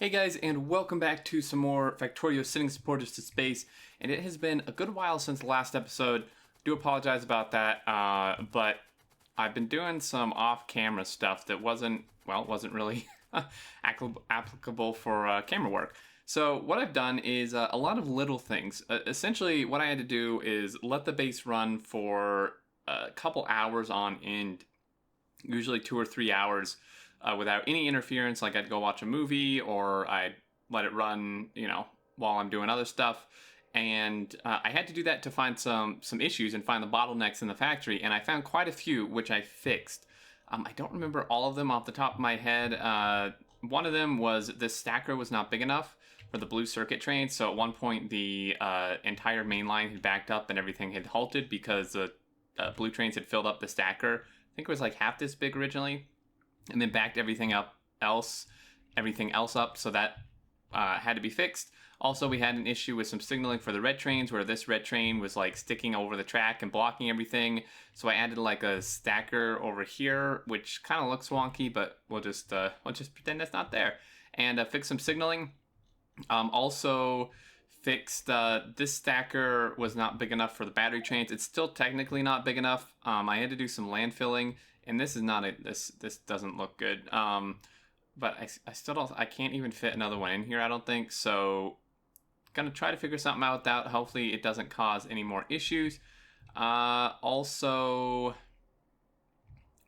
Hey guys, and welcome back to some more Factorio sending supporters to space. And it has been a good while since the last episode. Do apologize about that, but I've been doing some off-camera stuff that wasn't really applicable for camera work. So what I've done is a lot of little things. Essentially, what I had to do is let the base run for a couple hours on end, usually 2 or 3 hours. Without any interference, like I'd go watch a movie or I'd let it run, while I'm doing other stuff. And I had to do that to find some issues and find the bottlenecks in the factory. And I found quite a few, which I fixed. I don't remember all of them off the top of my head. One of them was this stacker was not big enough for the blue circuit train. So at one point, the entire main line had backed up and everything had halted because the blue trains had filled up the stacker. I think it was like half this big originally. And then backed everything else up, so that had to be fixed. Also, we had an issue with some signaling for the red trains, where this red train was like sticking over the track and blocking everything. So I added like a stacker over here, which kind of looks wonky, but we'll just pretend that's not there. And fix some signaling. Also fixed this stacker was not big enough for the battery trains. It's still technically not big enough. I had to do some landfilling. And this is not this doesn't look good. But I still don't, I can't even fit another one in here, I don't think. So gonna try to figure something out with that. Hopefully it doesn't cause any more issues. Also, I'm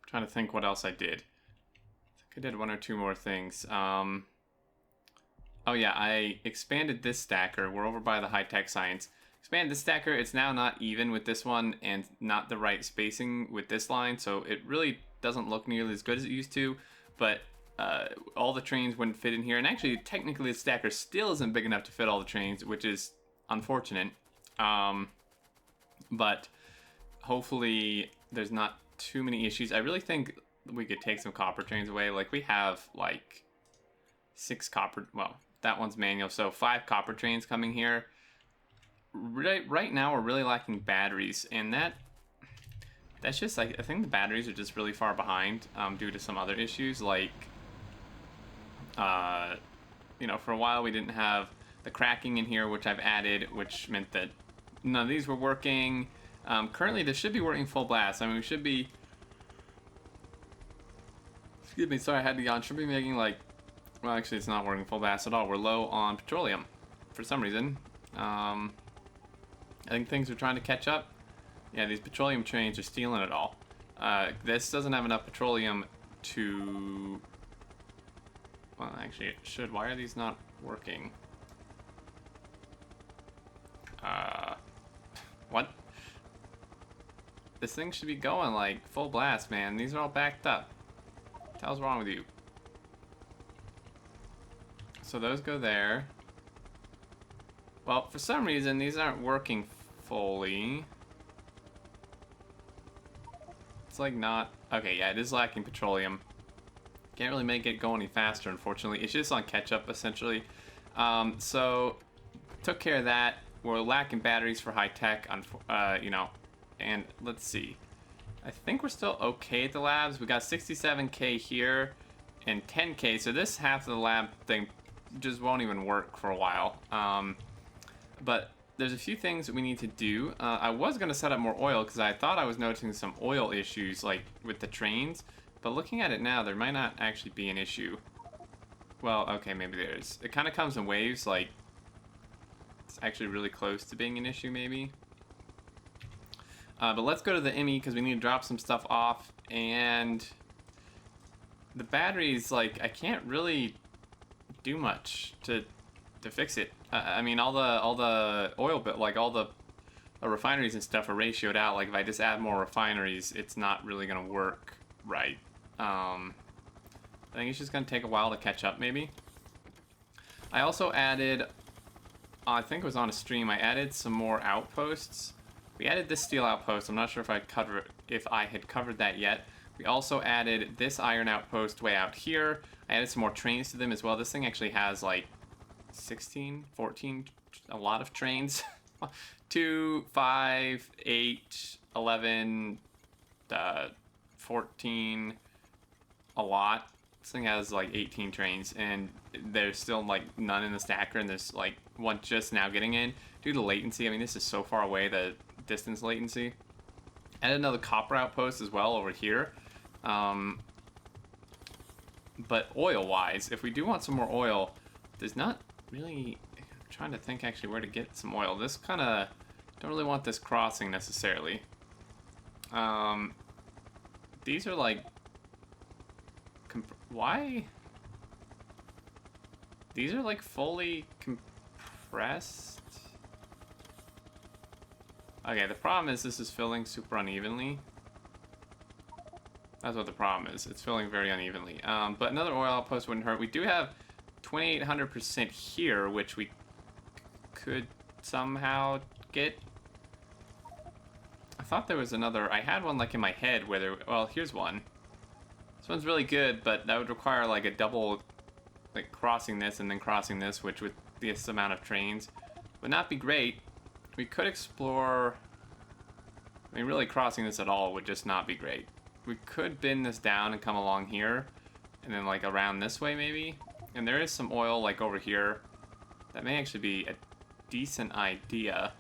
trying to think what else I did. I think I did one or two more things. Oh yeah, I expanded this stacker. We're over by the high-tech science. Expand this stacker, it's now not even with this one and not the right spacing with this line, so it really doesn't look nearly as good as it used to, but all the trains wouldn't fit in here, and actually technically the stacker still isn't big enough to fit all the trains, which is unfortunate, but hopefully there's not too many issues. I really think we could take some copper trains away. Like, we have like 6 copper, well, that one's manual, so 5 copper trains coming here. Right now we're really lacking batteries, and that's just like, I think the batteries are just really far behind due to some other issues, like for a while we didn't have the cracking in here, which I've added, which meant that none of these were working. Currently this should be working full blast. I mean, we should be, excuse me, sorry I had to yawn, should be making like, well, actually it's not working full blast at all. We're low on petroleum for some reason. I think things are trying to catch up. Yeah, these petroleum trains are stealing it all. This doesn't have enough petroleum to... Well, actually, it should. Why are these not working? What? This thing should be going, like, full blast, man. These are all backed up. What the hell's wrong with you? So those go there. Well, for some reason, these aren't working fully. It's like not... Okay, yeah, it is lacking petroleum. Can't really make it go any faster, unfortunately. It's just on catch-up, essentially. So, took care of that. We're lacking batteries for high-tech, and let's see. I think we're still okay at the labs. We got 67K here and 10K, so this half of the lab thing just won't even work for a while. But there's a few things that we need to do. I was going to set up more oil because I thought I was noticing some oil issues, like with the trains. But looking at it now, there might not actually be an issue. Well, okay, maybe there is. It kind of comes in waves, like it's actually really close to being an issue, maybe. But let's go to the ME because we need to drop some stuff off. And the batteries, like, I can't really do much to fix it. I mean, all the oil, but like all the refineries and stuff are ratioed out. Like, if I just add more refineries, it's not really gonna work right. I think it's just gonna take a while to catch up, maybe. I also added, I think it was on a stream, I added some more outposts. We added this steel outpost. I'm not sure if I had covered that yet. We also added this iron outpost way out here. I added some more trains to them as well. This thing actually has like 16, 14, a lot of trains. 2, 5, 8, 11, 14, a lot. This thing has like 18 trains, and there's still like none in the stacker, and there's like one just now getting in due to latency. I mean, this is so far away, the distance latency. And another copper outpost as well over here. But oil-wise, if we do want some more oil, there's not really... I'm trying to think actually where to get some oil. This kind of... Don't really want this crossing necessarily. These are like... Why? These are like fully compressed? Okay, the problem is this is filling super unevenly. That's what the problem is. It's filling very unevenly. But another oil outpost wouldn't hurt. We do have 2,800% here, which we could somehow get. I thought there was another... I had one like in my head where there... Well, here's one. This one's really good, but that would require like a double... Like crossing this and then crossing this, which with this amount of trains would not be great. We could explore... I mean, really crossing this at all would just not be great. We could bend this down and come along here, and then like around this way maybe. And there is some oil like over here. That may actually be a decent idea.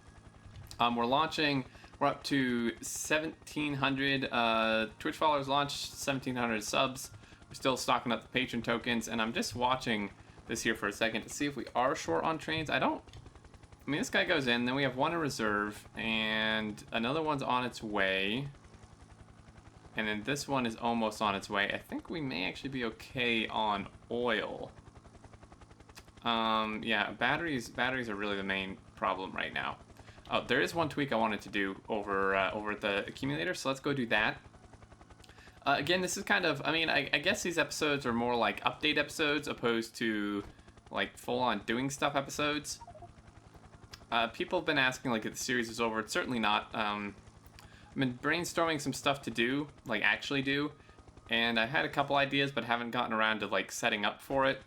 We're up to 1,700 Twitch followers launched, 1,700 subs. We're still stocking up the patron tokens, and I'm just watching this here for a second to see if we are short on trains. I mean, this guy goes in, then we have one in reserve, and another one's on its way. And then this one is almost on its way. I think we may actually be okay on oil. Yeah, batteries are really the main problem right now. Oh, there is one tweak I wanted to do over the accumulator, so let's go do that. Again, this is kind of, I mean, I guess these episodes are more like update episodes opposed to like full-on doing stuff episodes. People have been asking like if the series is over. It's certainly not. I've been brainstorming some stuff to do, like actually do, and I had a couple ideas but haven't gotten around to like setting up for it,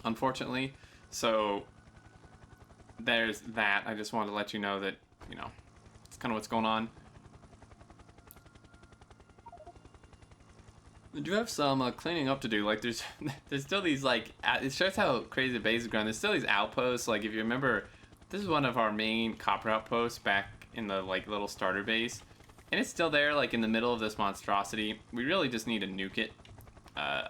unfortunately. So there's that. I just wanted to let you know that, you know, it's kind of what's going on. I do have some cleaning up to do. Like there's still these like, it shows how crazy the base is growing. There's still these outposts. Like if you remember, this is one of our main copper outposts back in the like little starter base, and it's still there like in the middle of this monstrosity. We really just need to nuke it,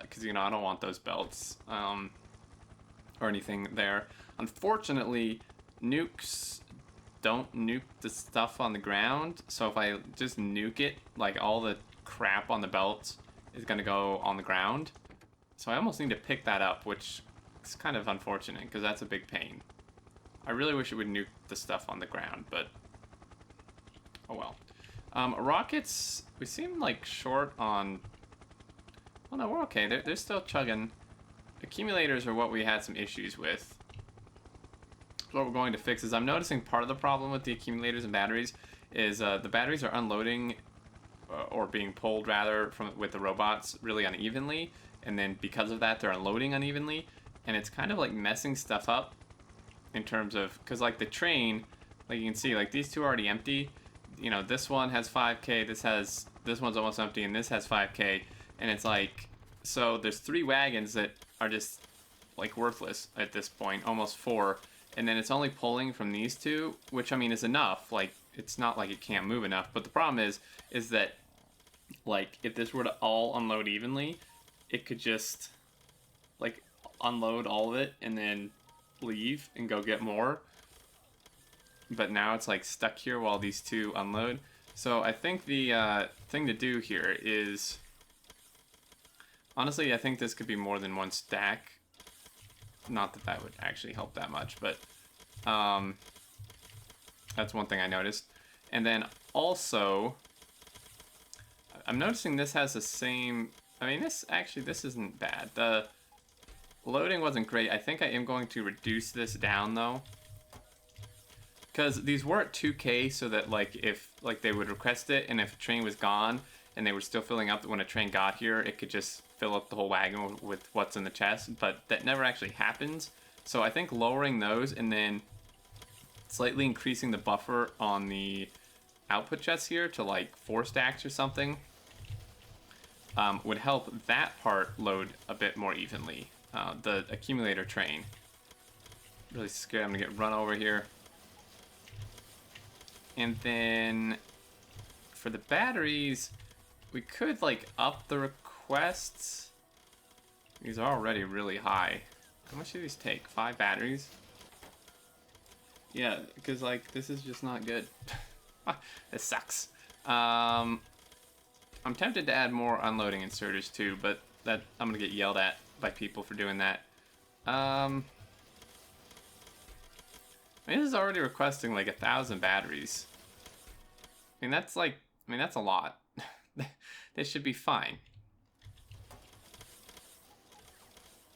because you know I don't want those belts or anything there. Unfortunately, nukes don't nuke the stuff on the ground, so if I just nuke it, like all the crap on the belts is gonna go on the ground. So I almost need to pick that up, which is kind of unfortunate because that's a big pain. I really wish it would nuke the stuff on the ground, but oh well. Rockets, we seem like short on... Oh no, we're okay. They're still chugging. Accumulators are what we had some issues with. What we're going to fix is I'm noticing part of the problem with the accumulators and batteries is the batteries are unloading or being pulled rather with the robots really unevenly, and then because of that they're unloading unevenly, and it's kind of like messing stuff up in terms of, because like the train, like you can see, like these two are already empty. You know, this one has 5k, this one's almost empty, and this has 5k, and it's like, so there's 3 wagons that are just like worthless at this point, almost 4, and then it's only pulling from these two, which I mean is enough. Like it's not like it can't move enough, but the problem is that like if this were to all unload evenly, it could just like unload all of it and then leave and go get more. But now it's like stuck here while these two unload. So I think the thing to do here is, honestly, I think this could be more than one stack. Not that that would actually help that much, but that's one thing I noticed. And then also, I'm noticing this has the same, I mean this isn't bad. The loading wasn't great. I think I am going to reduce this down though, because these were at 2k, so that like if like they would request it, and if a train was gone and they were still filling up when a train got here, it could just fill up the whole wagon with what's in the chest, but that never actually happens. So I think lowering those and then slightly increasing the buffer on the output chests here to like 4 stacks or something would help that part load a bit more evenly. The accumulator train. Really scared I'm gonna get run over here. And then for the batteries, we could like up the requests. These are already really high. How much do these take? 5 batteries? Yeah, because like this is just not good. This sucks. I'm tempted to add more unloading inserters too, but that I'm gonna get yelled at by people for doing that. I mean, this is already requesting like 1,000 batteries. I mean, that's like, that's a lot. This should be fine.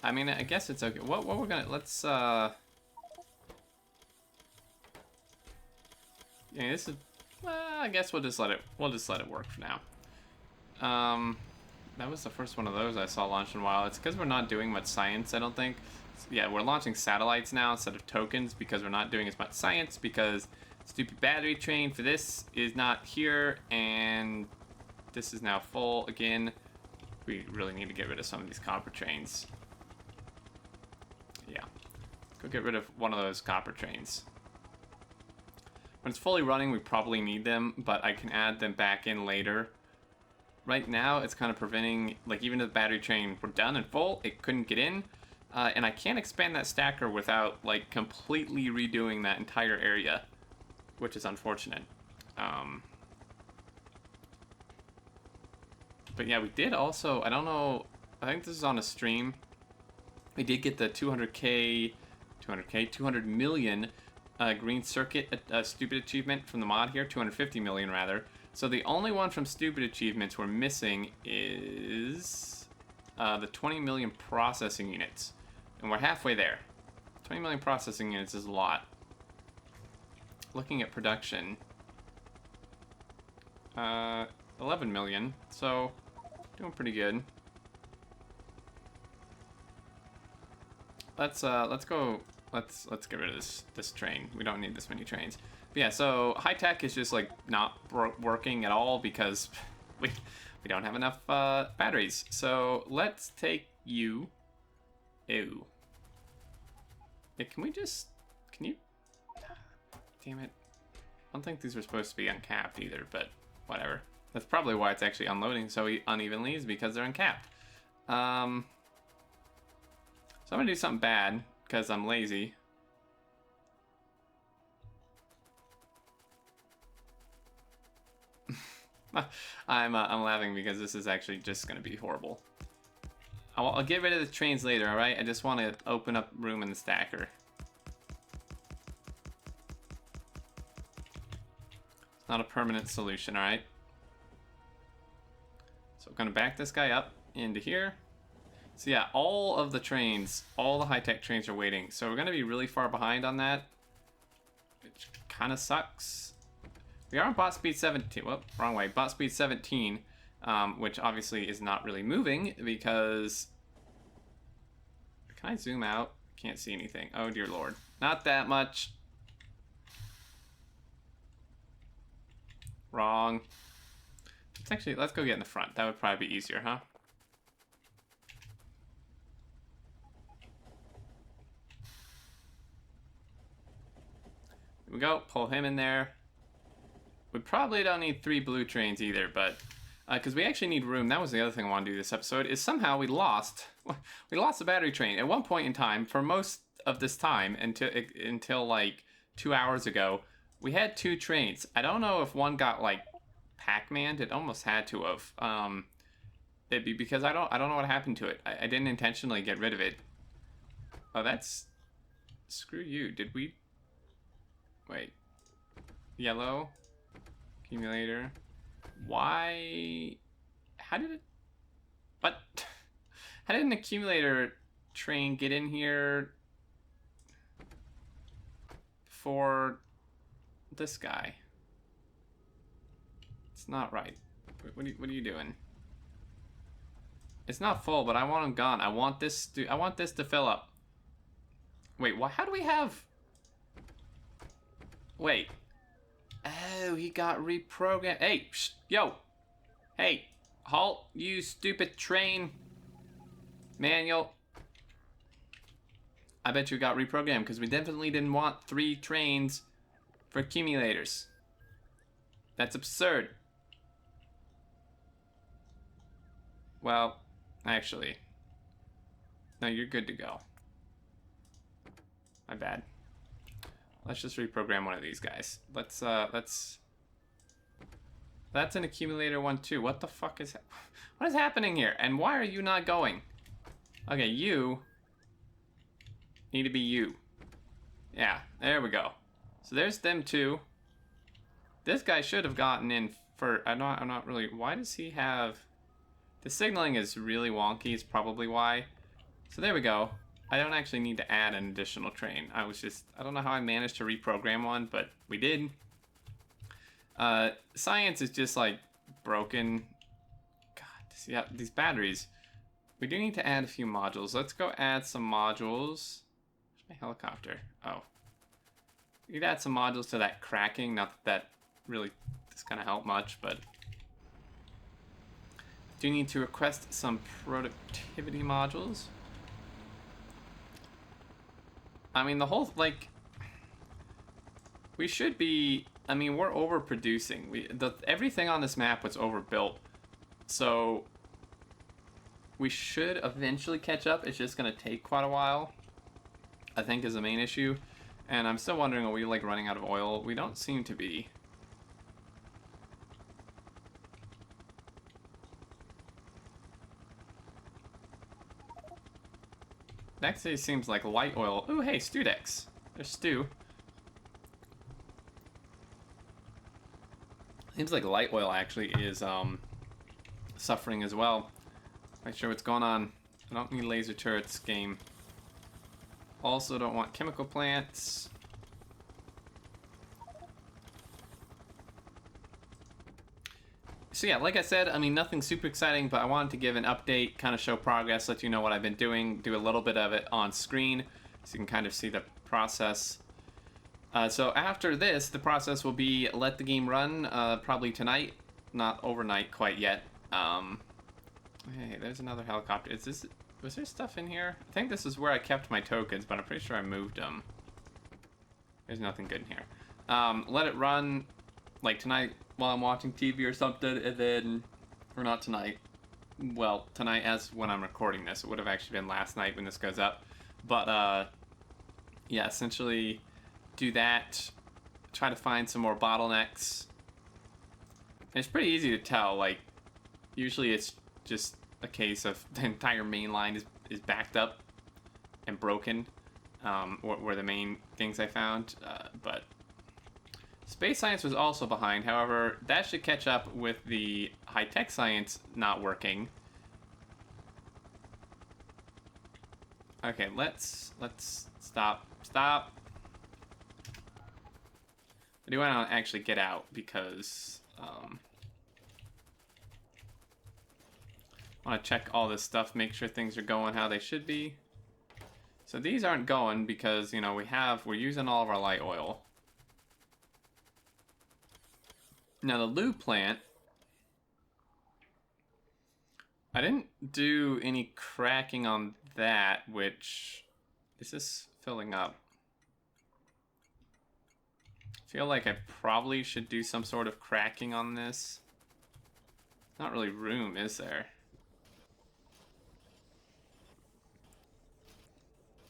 I mean, I guess it's okay. What we're gonna, let's, yeah, this is, well, I guess we'll just let it work for now. That was the first one of those I saw launch in a while. It's because we're not doing much science, I don't think. Yeah, we're launching satellites now instead of tokens because we're not doing as much science because stupid battery train for this is not here, and this is now full again. We really need to get rid of some of these copper trains. Yeah, go get rid of one of those copper trains. When it's fully running, we probably need them, but I can add them back in later. Right now, it's kind of preventing, like, even if the battery train were done and full, it couldn't get in. And I can't expand that stacker without, like, completely redoing that entire area, which is unfortunate. But yeah, we did also, I don't know, I think this is on a stream. We did get the 200 million green circuit stupid achievement from the mod here, 250 million rather. So the only one from stupid achievements we're missing is the 20 million processing units. And we're halfway there. 20 million processing units is a lot. Looking at production, 11 million, so doing pretty good. Let's go. Let's get rid of this train. We don't need this many trains. But yeah, so high tech is just like not working at all because we don't have enough batteries. So let's take you. Ew. Yeah, can you? Damn it. I don't think these were supposed to be uncapped either, but whatever. That's probably why it's actually unloading so unevenly, is because they're uncapped. So I'm gonna do something bad because I'm lazy. I'm laughing because this is actually just gonna be horrible. I'll get rid of the trains later, all right? I just want to open up room in the stacker. It's not a permanent solution, all right? So I'm gonna back this guy up into here. So yeah, all of the trains, all the high-tech trains are waiting. So we're gonna be really far behind on that, which kind of sucks. We are on bot speed 17, whoop, wrong way, bot speed 17, which obviously is not really moving because, can I zoom out? Can't see anything. Oh dear Lord, not that much. Wrong. Let's go get in the front. That would probably be easier, huh? Here we go, pull him in there. We probably don't need 3 blue trains either, but because we actually need room. That was the other thing I want to do this episode, is somehow we lost the battery train. At one point in time, for most of this time, until like 2 hours ago, we had 2 trains. I don't know if one got like Pac-Man'd. It almost had to have. It'd be because I don't know what happened to it. I didn't intentionally get rid of it. Oh, that's, screw you. Did we, wait, yellow accumulator? Why? How did it? What? How did an accumulator train get in here for this guy? It's not right. What are you doing? It's not full, but I want him gone. I want this to fill up. Wait, what? How do we have? Wait. Oh, he got reprogrammed. Hey, yo. Hey, Halt, you stupid train. Manual. I bet you got reprogrammed because we definitely didn't want 3 trains for accumulators. That's absurd. Well, actually, no, you're good to go. My bad. Let's just reprogram one of these guys. That's an accumulator one too. What the fuck is what is happening here? And why are you not going? Okay, you need to be you. Yeah, there we go. So there's them two. This guy should have gotten in for. I'm not really. Why does he have? The signaling is really wonky. It's probably why. So there we go. I don't actually need to add an additional train. I don't know how I managed to reprogram one, but we did. Science is just like broken. God, yeah, these batteries. We do need to add a few modules. Let's go add some modules. Where's my helicopter? Oh. We could add some modules to that cracking. Not that really is going to help much, but do need to request some productivity modules. I mean, the whole, like, we should be, I mean, we're overproducing. Everything on this map was overbuilt. So we should eventually catch up. It's just going to take quite a while, I think, is the main issue. And I'm still wondering, are we, like, running out of oil? We don't seem to be. Next day seems like light oil. Ooh, hey, Studex. There's Stu. Seems like light oil actually is suffering as well. Not sure what's going on. I don't need laser turrets, game. Also don't want chemical plants. So yeah, like I said, I mean, nothing super exciting, but I wanted to give an update, kind of show progress, let you know what I've been doing, do a little bit of it on screen, so you can kind of see the process. So after this, the process will be let the game run, probably tonight, not overnight quite yet. Hey, there's another helicopter. Was there stuff in here? I think this is where I kept my tokens, but I'm pretty sure I moved them. There's nothing good in here. Let it run, like tonight, while I'm watching TV or something, and then, or not tonight, well, tonight as when I'm recording this. It would have actually been last night when this goes up. But, yeah, essentially do that, try to find some more bottlenecks. And it's pretty easy to tell, like, usually it's just a case of the entire main line is backed up and broken, were the main things I found, but space science was also behind. However, that should catch up with the high-tech science not working. Okay, let's stop. I do want to actually get out because I want to check all this stuff, make sure things are going how they should be. So these aren't going because, you know, we're using all of our light oil. Now the lube plant, I didn't do any cracking on that, which, is this filling up? I feel like I probably should do some sort of cracking on this. Not really room, is there?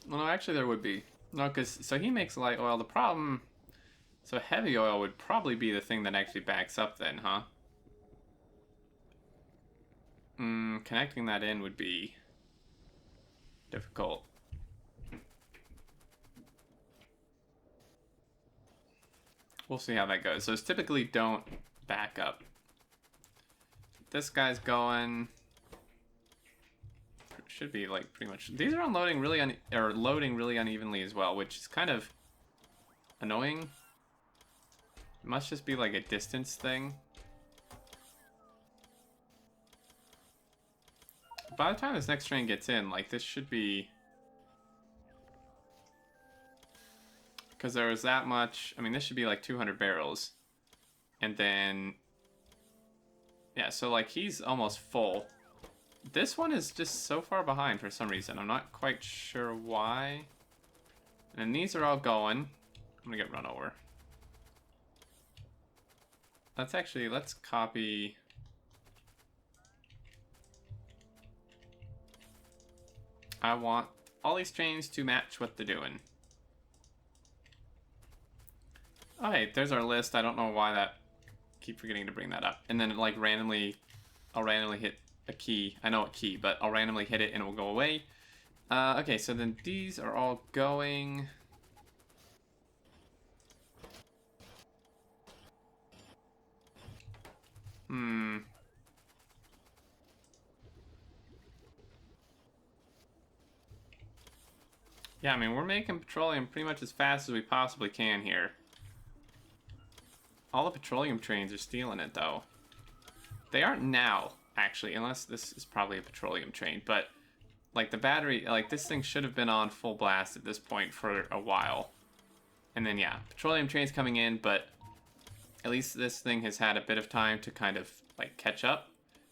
Well, no, actually there would be. No, so he makes light oil. The problem, so heavy oil would probably be the thing that actually backs up then, huh? Connecting that in would be difficult. We'll see how that goes. So it's typically don't back up. This guy's going. Should be like pretty much. These are unloading really loading really unevenly as well, which is kind of annoying. It must just be like a distance thing. By the time this next train gets in, like this should be, because there was that much. I mean, this should be like 200 barrels, and then Yeah, so like he's almost full. This one is just so far behind for some reason. I'm not quite sure why. And these are all going. I'm gonna get run over. Let's copy. I want all these trains to match what they're doing. Oh, hey, there's our list. I don't know why that. Keep forgetting to bring that up. And then it, like randomly, I'll randomly hit a key. I know a key, but I'll randomly hit it and it will go away. Okay, so then these are all going. Yeah, I mean, we're making petroleum pretty much as fast as we possibly can here. All the petroleum trains are stealing it, though. They aren't now, actually, unless this is probably a petroleum train. But, like, the battery, like, this thing should have been on full blast at this point for a while. And then, yeah, petroleum trains coming in, but at least this thing has had a bit of time to kind of, like, catch up.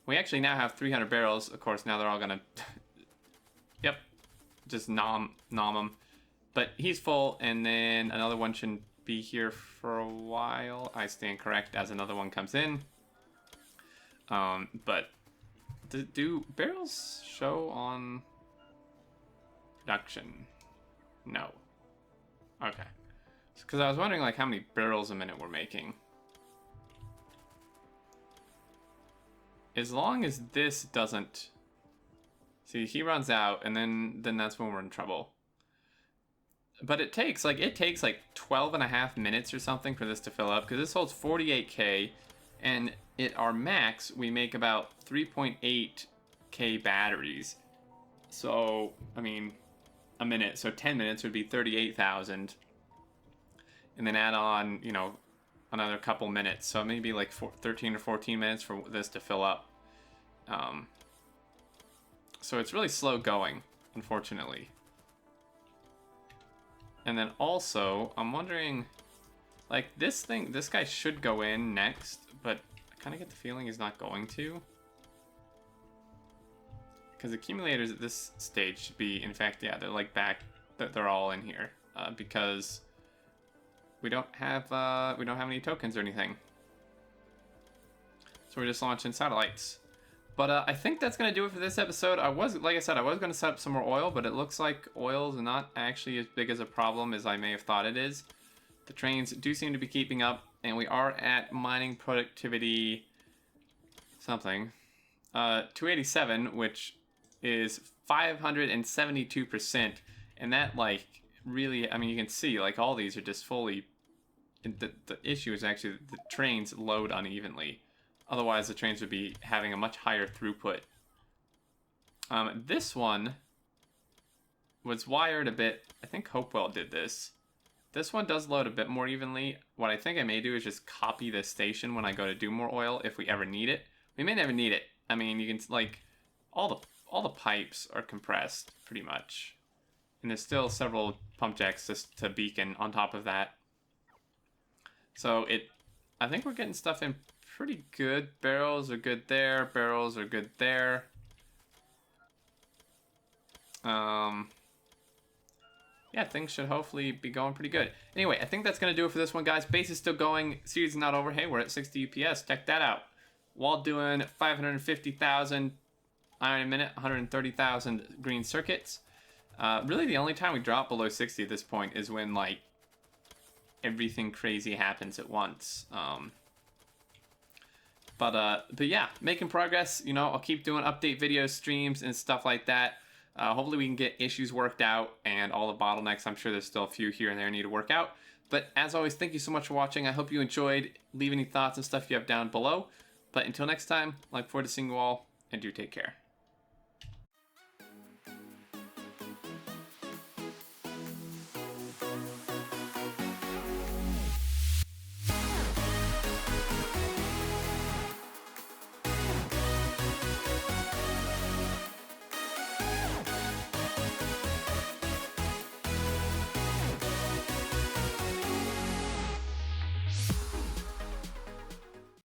We actually now have 300 barrels. Of course, now they're all gonna... Yep. Just nom them. But he's full, and then another one shouldn't be here for a while. I stand correct as another one comes in. But do barrels show on production? No. Okay. Because I was wondering like how many barrels a minute we're making. As long as this doesn't... See, he runs out, and then that's when we're in trouble. But it takes like 12 and a half minutes or something for this to fill up, because this holds 48K, and at our max, we make about 3.8K batteries. So, I mean, a minute. So 10 minutes would be 38,000. And then add on, you know, another couple minutes. So maybe like 13 or 14 minutes for this to fill up. So it's really slow going, unfortunately. And then also, I'm wondering, like this guy should go in next, but I kind of get the feeling he's not going to. Because accumulators at this stage should be, in fact, yeah, they're like back, they're all in here. Because we don't have any tokens or anything. So we're just launching satellites. But I think that's going to do it for this episode. Like I said, I was going to set up some more oil, but it looks like oil's not actually as big as a problem as I may have thought it is. The trains do seem to be keeping up, and we are at mining productivity something. 287, which is 572%. And that, like, really, I mean, you can see, like, all these are just fully... The issue is actually the trains load unevenly. Otherwise, the trains would be having a much higher throughput. This one was wired a bit. I think Hopewell did this. This one does load a bit more evenly. What I think I may do is just copy this station when I go to do more oil if we ever need it. We may never need it. I mean, you can, like, all the pipes are compressed pretty much. And there's still several pump jacks just to beacon on top of that. So I think we're getting stuff in pretty good. Barrels are good there. Barrels are good there. Yeah, things should hopefully be going pretty good. Anyway, I think that's going to do it for this one, guys. Base is still going. Series is not over. Hey, we're at 60 UPS. Check that out. While doing 550,000 iron a minute, 130,000 green circuits. Really, the only time we drop below 60 at this point is when, like, everything crazy happens at once. But yeah, making progress. You know, I'll keep doing update videos, streams, and stuff like that. Hopefully we can get issues worked out and all the bottlenecks. I'm sure there's still a few here and there I need to work out. But as always, thank you so much for watching. I hope you enjoyed. Leave any thoughts and stuff you have down below. But until next time, I look forward to seeing you all, and do take care.